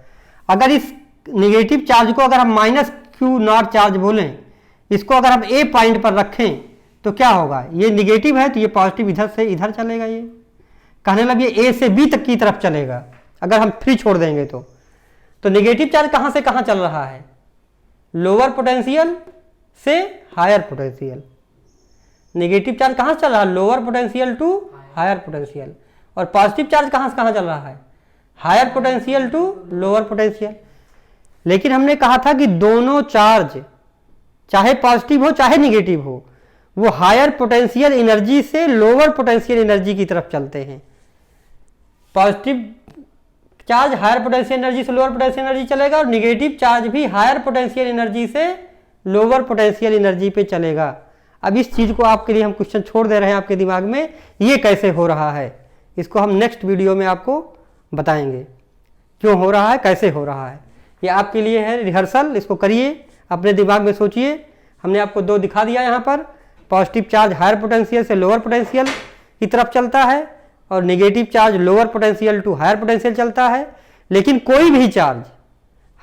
S1: अगर इस निगेटिव चार्ज को अगर हम माइनस क्यू नॉट चार्ज बोलें, इसको अगर हम ए पॉइंट पर रखें तो क्या होगा, ये निगेटिव है तो ये पॉजिटिव इधर से इधर चलेगा, ये कहने लगे ये ए से बी तक की तरफ चलेगा अगर हम फ्री छोड़ देंगे तो निगेटिव चार्ज कहां से कहां चल रहा है, लोअर पोटेंशियल से हायर पोटेंशियल। निगेटिव चार्ज कहां से चल रहा है, lower potential to higher potential. और पॉजिटिव चार्ज कहां से कहां चल रहा है, higher potential to lower potential. लेकिन हमने कहा था कि दोनों चार्ज चाहे पॉजिटिव हो चाहे निगेटिव हो, वो हायर पोटेंशियल एनर्जी से लोअर पोटेंशियल एनर्जी की तरफ चलते हैं। Positive charge higher potential energy से लोअर पोटेंशियल एनर्जी चलेगा और निगेटिव चार्ज भी हायर पोटेंशियल एनर्जी से लोअर पोटेंशियल एनर्जी पे चलेगा। अब इस चीज को आपके लिए हम क्वेश्चन छोड़ दे रहे हैं आपके दिमाग में, ये कैसे हो रहा है, इसको हम नेक्स्ट वीडियो में आपको बताएंगे क्यों हो रहा है, कैसे हो रहा है। ये आपके लिए है रिहर्सल, इसको करिए, अपने दिमाग में सोचिए। हमने आपको दो दिखा दिया यहाँ पर, पॉजिटिव चार्ज हायर पोटेंशियल से लोअर पोटेंशियल की तरफ चलता है और negative charge lower potential to higher potential चलता है। लेकिन कोई भी चार्ज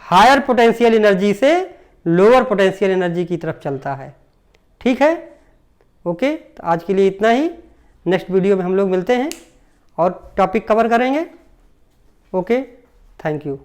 S1: हायर पोटेंशियल एनर्जी से लोअर पोटेंशियल एनर्जी की तरफ चलता है। ठीक है, ओके। तो आज के लिए इतना ही, नेक्स्ट वीडियो में हम लोग मिलते हैं और टॉपिक कवर करेंगे। Okay, thank you.